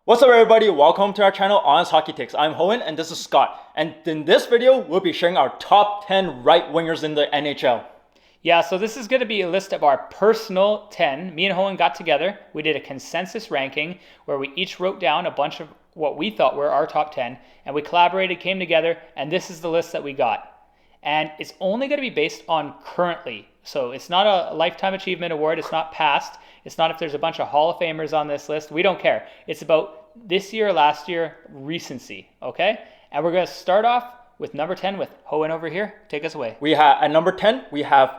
What's up everybody, welcome to our channel Honest Hockey Takes. I'm Hohen and this is Scott. And in this video, we'll be sharing our top 10 right wingers in the NHL. Yeah, so this is going to be a list of our personal 10. Me and Hohen got together. We did a consensus ranking where we each wrote down a bunch of what we thought were our top 10. And we collaborated, came together, and this is the list that we got. And it's only going to be based on currently. So it's not a lifetime achievement award. It's not past. It's not if there's a bunch of Hall of Famers on this list. We don't care. It's about this year, last year, recency, okay? And we're going to start off with number 10 with Hohen over here. Take us away. We have at number 10, we have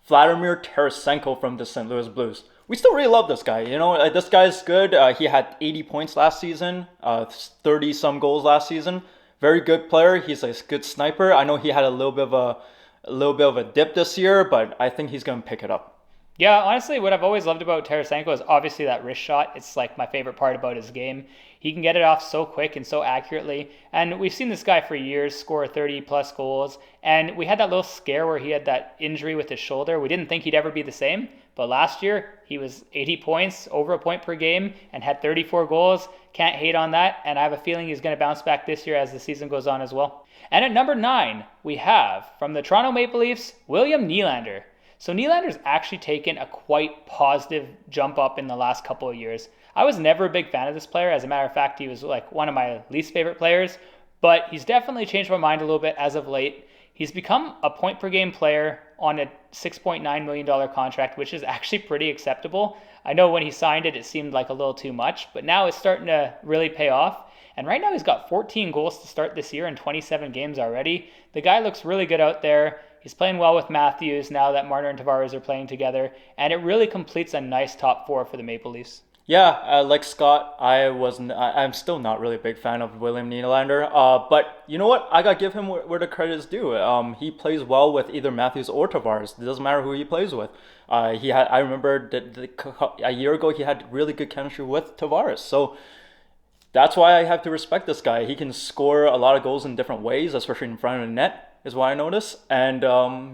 Vladimir Tarasenko from the St. Louis Blues. We still really love this guy. You know, this guy's good. He had 80 points last season, 30 some goals last season. Very good player. He's a good sniper. I know he had a little bit of a dip this year, but I think he's going to pick it up. Yeah, honestly, what I've always loved about Tarasenko is obviously that wrist shot. It's like my favorite part about his game. He can get it off so quick and so accurately. And we've seen this guy for years score 30 plus goals. And we had that little scare where he had that injury with his shoulder. We didn't think he'd ever be the same. But last year, he was 80 points, over a point per game, and had 34 goals. Can't hate on that. And I have a feeling he's going to bounce back this year as the season goes on as well. And at number 9, we have, from the Toronto Maple Leafs, William Nylander. So Nylander's actually taken a quite positive jump up in the last couple of years. I was never a big fan of this player. As a matter of fact, he was like one of my least favorite players, but he's definitely changed my mind a little bit as of late. He's become a point per game player on a $6.9 million contract, which is actually pretty acceptable. I know when he signed it, it seemed like a little too much, but now it's starting to really pay off. And right now he's got 14 goals to start this year in 27 games already. The guy looks really good out there. He's playing well with Matthews now that Marner and Tavares are playing together, and it really completes a nice top 4 for the Maple Leafs. Yeah, like Scott, I'm still not really a big fan of William Nylander. But you know what? I gotta give him where the credit is due. He plays well with either Matthews or Tavares. It doesn't matter who he plays with. I remember a year ago he had really good chemistry with Tavares. So that's why I have to respect this guy. He can score a lot of goals in different ways, especially in front of the net, is what I notice. And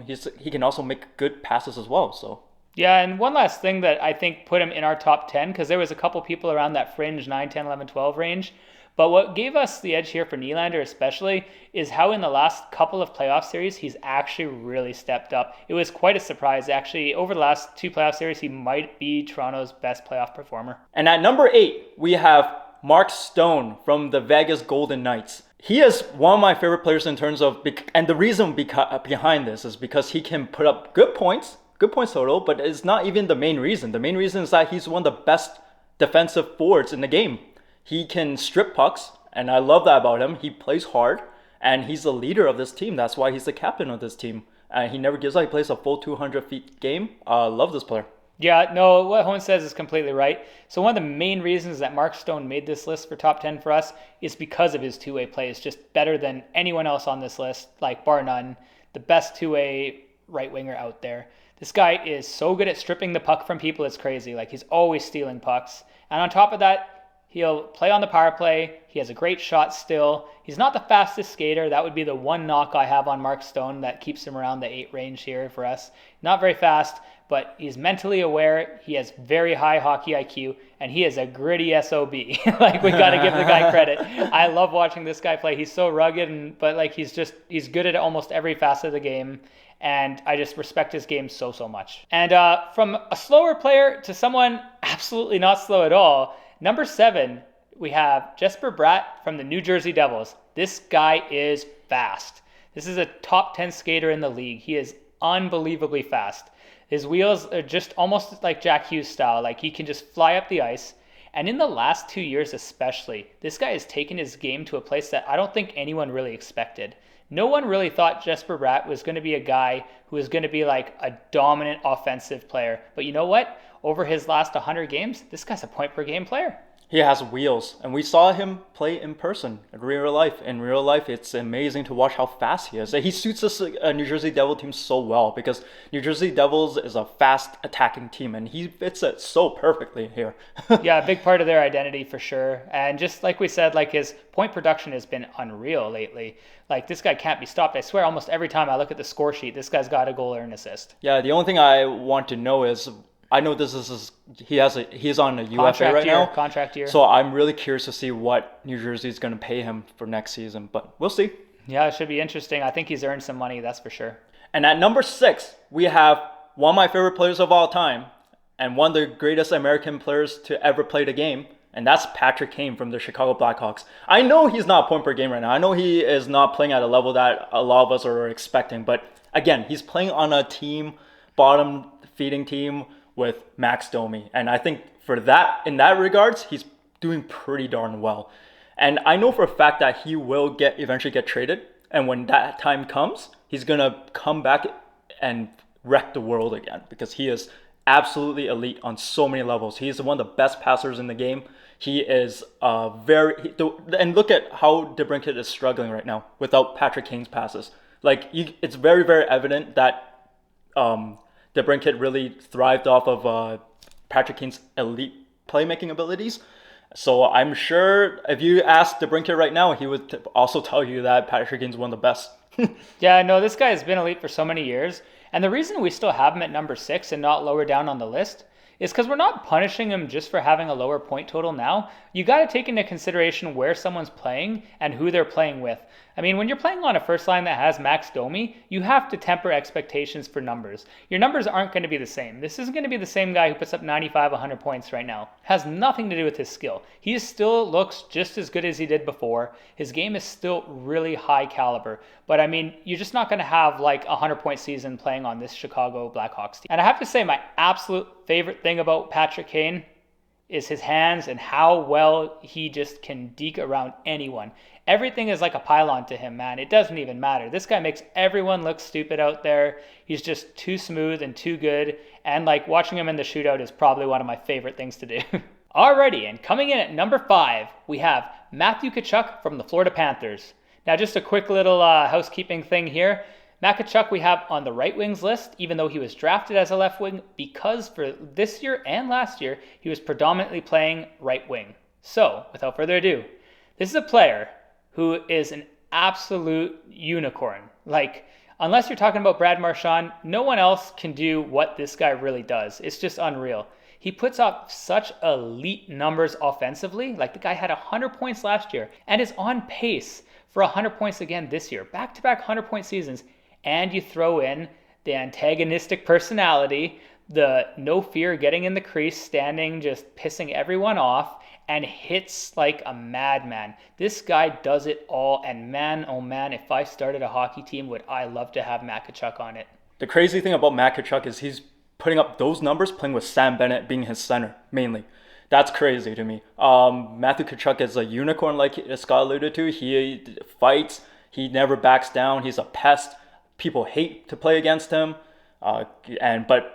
he can also make good passes as well. So. Yeah, and one last thing that I think put him in our top 10, because there was a couple people around that fringe 9, 10, 11, 12 range. But what gave us the edge here for Nylander especially is how in the last couple of playoff series, he's actually really stepped up. It was quite a surprise. Actually, over the last 2 playoff series, he might be Toronto's best playoff performer. And at number 8, we have Mark Stone from the Vegas Golden Knights. He is one of my favorite players in terms of, and the reason behind this is because he can put up good points total, but it's not even the main reason. The main reason is that he's one of the best defensive forwards in the game. He can strip pucks, and I love that about him. He plays hard, and he's the leader of this team. That's why he's the captain of this team. And he never gives up. He plays a full 200 feet game. Love this player. Yeah, no, what Hohen says is completely right. So one of the main reasons that Mark Stone made this list for top 10 for us is because of his two-way play. It's just better than anyone else on this list, like bar none. The best two-way right winger out there. This guy is so good at stripping the puck from people, it's crazy. Like, he's always stealing pucks. And on top of that, he'll play on the power play. He has a great shot still. He's not the fastest skater. That would be the one knock I have on Mark Stone that keeps him around the 8 range here for us. Not very fast, but he's mentally aware. He has very high hockey IQ, and he is a gritty SOB. Like, we got to give the guy credit. I love watching this guy play. He's so rugged, but like he's good at almost every facet of the game. And I just respect his game so much. And from a slower player to someone absolutely not slow at all, number 7, we have Jesper Bratt from the New Jersey Devils. This guy is fast. This is a top 10 skater in the league. He is unbelievably fast. His wheels are just almost like Jack Hughes style. Like, he can just fly up the ice. And in the last 2 years especially, this guy has taken his game to a place that I don't think anyone really expected. No one really thought Jesper Bratt was going to be a guy who was going to be like a dominant offensive player. But you know what? Over his last 100 games, this guy's a point per game player. He has wheels, and we saw him play in person in real life. In real life, it's amazing to watch how fast he is. He suits this New Jersey Devil team so well because New Jersey Devils is a fast attacking team, and he fits it so perfectly here. Yeah, a big part of their identity for sure. And just like we said, like, his point production has been unreal lately. Like, this guy can't be stopped. I swear almost every time I look at the score sheet, this guy's got a goal or an assist. Yeah, the only thing I want to know is I know this is he's on a UFA right now. Contract year. So I'm really curious to see what New Jersey is going to pay him for next season, but we'll see. Yeah, it should be interesting. I think he's earned some money, that's for sure. And at number 6, we have one of my favorite players of all time and one of the greatest American players to ever play the game, and that's Patrick Kane from the Chicago Blackhawks. I know he's not a point per game right now. I know he is not playing at a level that a lot of us are expecting, but again, he's playing on a bottom feeding team with Max Domi. And I think in that regards, he's doing pretty darn well. And I know for a fact that he will eventually get traded. And when that time comes, he's going to come back and wreck the world again because he is absolutely elite on so many levels. He is one of the best passers in the game. He is and look at how DeBrincat is struggling right now without Patrick Kane's passes. It's very, very evident that DeBrincat really thrived off of Patrick Kane's elite playmaking abilities. So I'm sure if you ask DeBrincat right now, he would also tell you that Patrick Kane's one of the best. Yeah, no, this guy has been elite for so many years. And the reason we still have him at number 6 and not lower down on the list is because we're not punishing him just for having a lower point total now. You got to take into consideration where someone's playing and who they're playing with. I mean, when you're playing on a first line that has Max Domi, you have to temper expectations for numbers. Your numbers aren't going to be the same. This isn't going to be the same guy who puts up 95, 100 points right now. It has nothing to do with his skill. He still looks just as good as he did before. His game is still really high caliber. But I mean, you're just not going to have like a 100-point season playing on this Chicago Blackhawks team. And I have to say, my absolute favorite thing about Patrick Kane is his hands and how well he just can deke around anyone. Everything is like a pylon to him, man. It doesn't even matter. This guy makes everyone look stupid out there. He's just too smooth and too good. And like watching him in the shootout is probably one of my favorite things to do. Alrighty, and coming in at number 5, we have Matthew Tkachuk from the Florida Panthers. Now just a quick little housekeeping thing here. Matt Tkachuk we have on the right wings list, even though he was drafted as a left wing, because for this year and last year, he was predominantly playing right wing. So, without further ado, this is a player who is an absolute unicorn. Like, unless you're talking about Brad Marchand, no one else can do what this guy really does. It's just unreal. He puts up such elite numbers offensively. Like, the guy had 100 points last year and is on pace for 100 points again this year. Back-to-back 100-point seasons. And you throw in the antagonistic personality, the no fear getting in the crease, standing, just pissing everyone off, and hits like a madman. This guy does it all, and man, oh man, if I started a hockey team, would I love to have Matt Tkachuk on it. The crazy thing about Matt Tkachuk is he's putting up those numbers playing with Sam Bennett being his center, mainly. That's crazy to me. Matthew Tkachuk is a unicorn, like Scott alluded to. He fights. He never backs down. He's a pest. People hate to play against him, but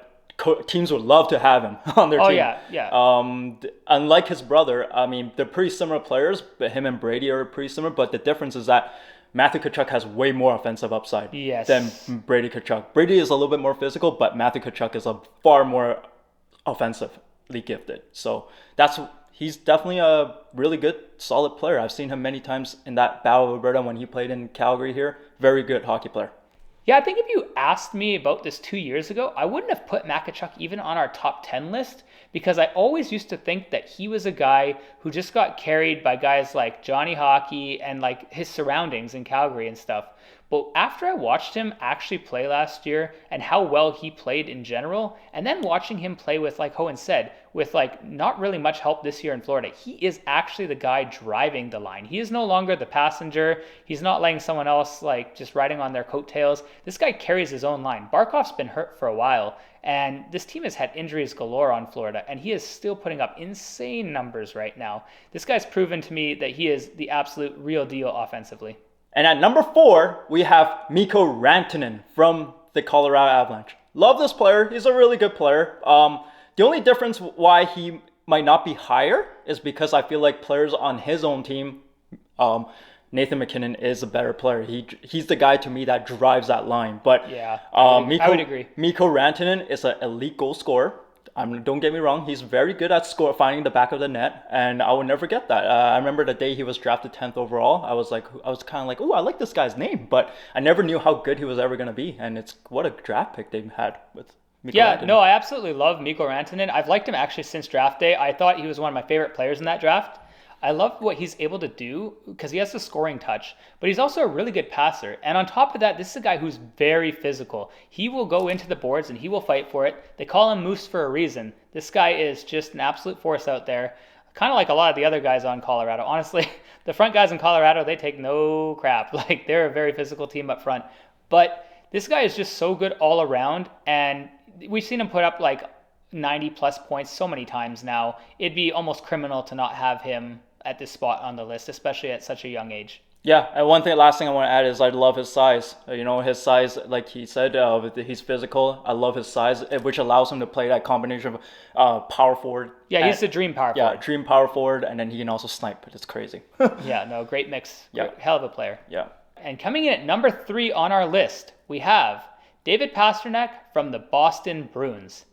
teams would love to have him on their team. Yeah. Unlike his brother, I mean, they're pretty similar players, but him and Brady are pretty similar. But the difference is that Matthew Tkachuk has way more offensive upside than Brady Tkachuk. Brady is a little bit more physical, but Matthew Tkachuk is a far more offensively gifted. So he's definitely a really good, solid player. I've seen him many times in that Battle of Alberta when he played in Calgary here. Very good hockey player. Yeah, I think if you asked me about this 2 years ago, I wouldn't have put Matt Tkachuk even on our top 10 list because I always used to think that he was a guy who just got carried by guys like Johnny Hockey and like his surroundings in Calgary and stuff. But after I watched him actually play last year and how well he played in general, and then watching him play with, like Hohen said, with like not really much help this year in Florida, he is actually the guy driving the line. He is no longer the passenger. He's not letting someone else like just riding on their coattails. This guy carries his own line. Barkov's been hurt for a while, and this team has had injuries galore on Florida, and he is still putting up insane numbers right now. This guy's proven to me that he is the absolute real deal offensively. And at number 4, we have Mikko Rantanen from the Colorado Avalanche. Love this player. He's a really good player. The only difference why he might not be higher is because I feel like players on his own team, Nathan MacKinnon is a better player. He's the guy to me that drives that line. But yeah, I would agree. Mikko Rantanen is an elite goal scorer. Don't get me wrong, he's very good at finding the back of the net, and I will never forget that. I remember the day he was drafted 10th overall. I was kind of like, oh, I like this guy's name, but I never knew how good he was ever going to be. And what a draft pick they had with Mikko Yeah, Rantanen. no, I absolutely love Mikko Rantanen. I've liked him actually since draft day. I thought he was one of my favorite players in that draft. I love what he's able to do because he has the scoring touch, but he's also a really good passer. And on top of that, this is a guy who's very physical. He will go into the boards and he will fight for it. They call him Moose for a reason. This guy is just an absolute force out there, kind of like a lot of the other guys on Colorado. Honestly, the front guys in Colorado, they take no crap. Like, they're a very physical team up front. But this guy is just so good all around, and we've seen him put up like 90 plus points so many times now. It'd be almost criminal to not have him at this spot on the list, especially at such a young age. Yeah, and last thing I want to add is I love his size. His size, like he said, he's physical. I love his size, which allows him to play that combination of power forward. Yeah, he's the dream power forward. Yeah, dream power forward, and then he can also snipe. It's crazy. Yeah, no, great mix. Yeah. Hell of a player. Yeah. And coming in at number 3 on our list, we have David Pastrnak from the Boston Bruins.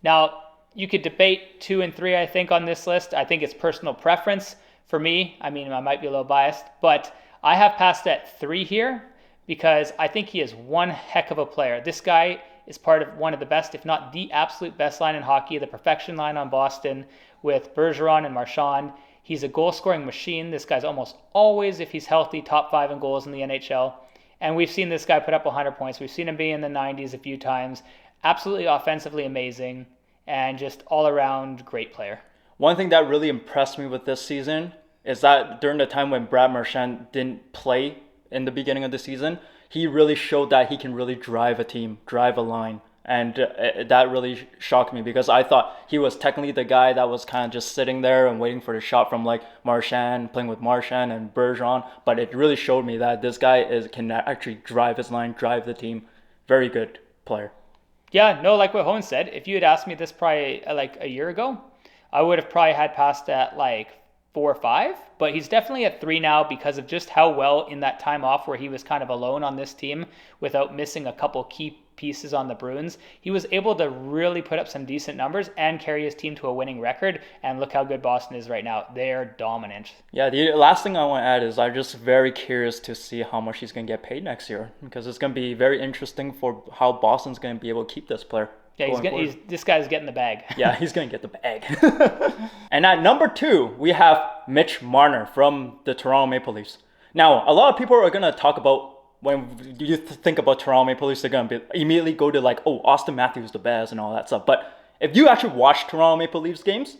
Now, you could debate 2 and 3, I think, on this list. I think it's personal preference. For me, I mean, I might be a little biased, but I have Past at 3 here because I think he is one heck of a player. This guy is part of one of the best, if not the absolute best line in hockey, the perfection line on Boston with Bergeron and Marchand. He's a goal-scoring machine. This guy's almost always, if he's healthy, top 5 in goals in the NHL. And we've seen this guy put up 100 points. We've seen him be in the 90s a few times. Absolutely offensively amazing and just all-around great player. One thing that really impressed me with this season is that during the time when Brad Marchand didn't play in the beginning of the season, he really showed that he can really drive a team, drive a line. And that really shocked me because I thought he was technically the guy that was kind of just sitting there and waiting for the shot from like Marchand, playing with Marchand and Bergeron. But it really showed me that this guy can actually drive his line, drive the team. Very good player. Yeah, no, like what Hone said, if you had asked me this probably like a year ago, I would have probably had Past at like 4 or 5, but he's definitely at 3 now because of just how well in that time off where he was kind of alone on this team without missing a couple key pieces on the Bruins, he was able to really put up some decent numbers and carry his team to a winning record. And look how good Boston is right now. They're dominant. Yeah, the last thing I want to add is I'm just very curious to see how much he's going to get paid next year because it's going to be very interesting for how Boston's going to be able to keep this player. Yeah, this guy's getting the bag. Yeah, he's going to get the bag. And at number 2, we have Mitch Marner from the Toronto Maple Leafs. Now, a lot of people are going to talk about when you think about Toronto Maple Leafs, they're going to immediately go to like, oh, Austin Matthews the best and all that stuff. But if you actually watch Toronto Maple Leafs games,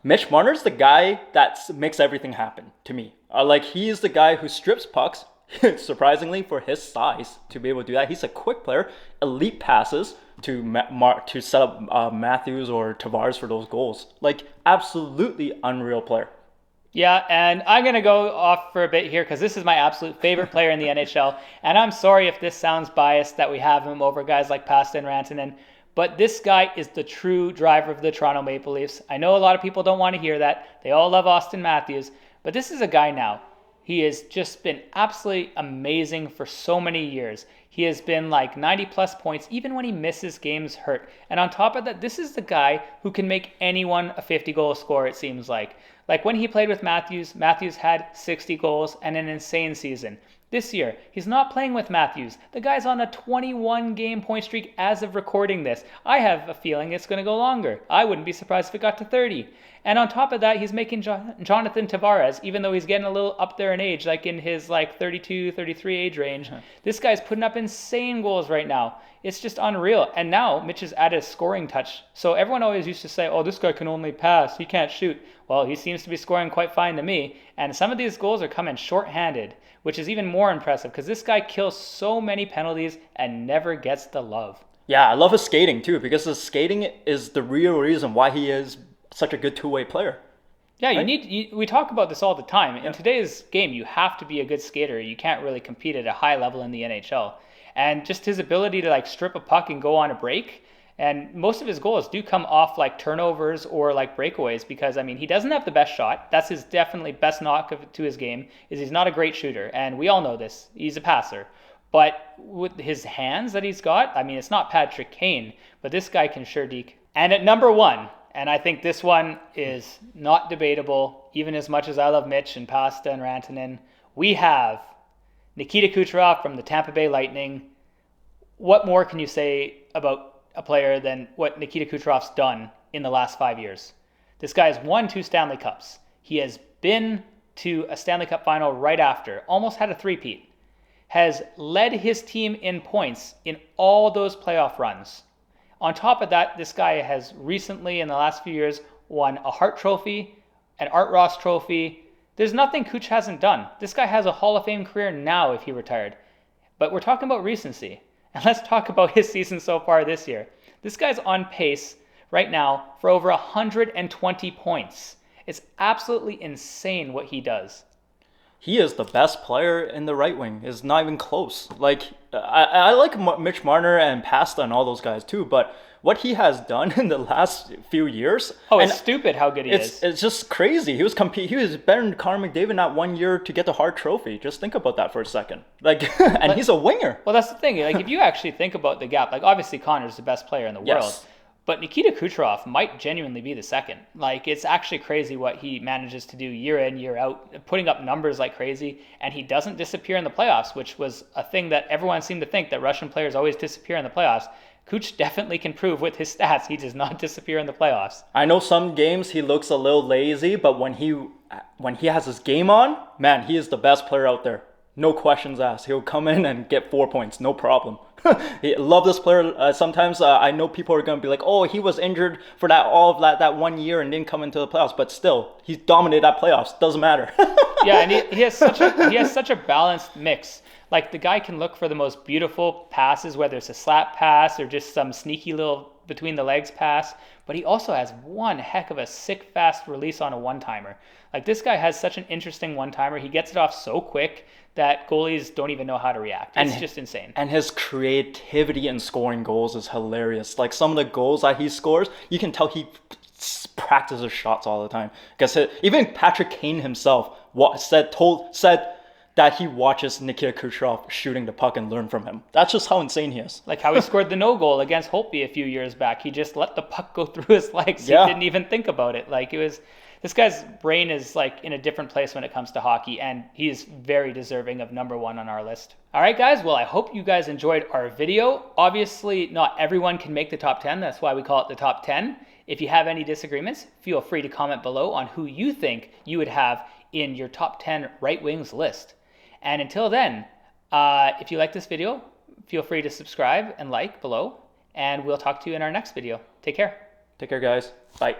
Mitch Marner's the guy that makes everything happen to me. He is the guy who strips pucks, surprisingly for his size to be able to do that. He's a quick player, elite passes to set up Matthews or Tavares for those goals. Absolutely unreal player. Yeah, and I'm going to go off for a bit here because this is my absolute favorite player in the NHL. And I'm sorry if this sounds biased that we have him over guys like Pasta and Rantanen, but this guy is the true driver of the Toronto Maple Leafs. I know a lot of people don't want to hear that. They all love Austin Matthews, but this is a guy now. He has just been absolutely amazing for so many years. He has been like 90 plus points even when he misses games hurt. And on top of that, this is the guy who can make anyone a 50-goal scorer, it seems like. Like when he played with Matthews, Matthews had 60 goals and an insane season. This year, he's not playing with Matthews. The guy's on a 21-game point streak as of recording this. I have a feeling it's going to go longer. I wouldn't be surprised if it got to 30. And on top of that, he's making Jonathan Tavares, even though he's getting a little up there in age, like in his 32, 33 age range. This guy's putting up insane goals right now. It's just unreal. And now Mitch has added a scoring touch. So everyone always used to say, oh, this guy can only pass. He can't shoot. Well, he seems to be scoring quite fine to me. And some of these goals are coming shorthanded, which is even more impressive because this guy kills so many penalties and never gets the love. Yeah, I love his skating too because his skating is the real reason why he is such a good two-way player. Yeah, right? We talk about this all the time. In today's game, you have to be a good skater. You can't really compete at a high level in the NHL. And just his ability to strip a puck and go on a break. And most of his goals do come off turnovers or breakaways because, he doesn't have the best shot. That's his definitely best knock to his game is he's not a great shooter. And we all know this. He's a passer. But with his hands that he's got, it's not Patrick Kane, but this guy can sure deke. And at number 1, and I think this one is not debatable, even as much as I love Mitch and Pasta and Rantanen, we have Nikita Kucherov from the Tampa Bay Lightning. What more can you say about a player than what Nikita Kucherov's done in the last 5 years. This guy has won 2 Stanley Cups. He has been to a Stanley Cup final right after, almost had a three-peat, has led his team in points in all those playoff runs. On top of that, this guy has recently, in the last few years, won a Hart Trophy, an Art Ross Trophy. There's nothing Kuch hasn't done. This guy has a Hall of Fame career now if he retired. But we're talking about recency. And let's talk about his season so far this year. This guy's on pace right now for over 120 points. It's absolutely insane what he does. He is the best player in the right wing. It's not even close. Like, I like Mitch Marner and Pasta and all those guys too, but what he has done in the last few years... Oh, it's stupid how good he is. It's just crazy. He was better than Connor McDavid that 1 year to get the Hart Trophy. Just think about that for a second. Like, and he's a winger. Well, that's the thing. Like, if you actually think about the gap, like, obviously Connor's the best player in the world. But Nikita Kucherov might genuinely be the second. Like, it's actually crazy what he manages to do year in, year out, putting up numbers like crazy, and he doesn't disappear in the playoffs, which was a thing that everyone seemed to think, that Russian players always disappear in the playoffs. Kuch definitely can prove with his stats he does not disappear in the playoffs. I know some games he looks a little lazy, but when he has his game on, man, he is the best player out there. No questions asked. He'll come in and get 4 points, no problem. Love this player. Sometimes I know people are going to be like, oh, he was injured for that 1 year and didn't come into the playoffs, but still, he dominated that playoffs. Doesn't matter. Yeah, and he has such a balanced mix. Like, the guy can look for the most beautiful passes, whether it's a slap pass or just some sneaky little between the legs pass, but he also has one heck of a sick fast release on a one-timer. Like, this guy has such an interesting one-timer. He gets it off so quick that goalies don't even know how to react. It's just insane. And his creativity in scoring goals is hilarious. Like, some of the goals that he scores, you can tell he practices shots all the time. Because even Patrick Kane himself said that he watches Nikita Kucherov shooting the puck and learn from him. That's just how insane he is. Like how he scored the no goal against Holtby a few years back. He just let the puck go through his legs. Yeah. He didn't even think about it. Like, this guy's brain is like in a different place when it comes to hockey, and he is very deserving of number 1 on our list. All right, guys. Well, I hope you guys enjoyed our video. Obviously, not everyone can make the top 10. That's why we call it the top 10. If you have any disagreements, feel free to comment below on who you think you would have in your top 10 right wings list. And until then, if you like this video, feel free to subscribe and like below, and we'll talk to you in our next video. Take care. Take care, guys. Bye.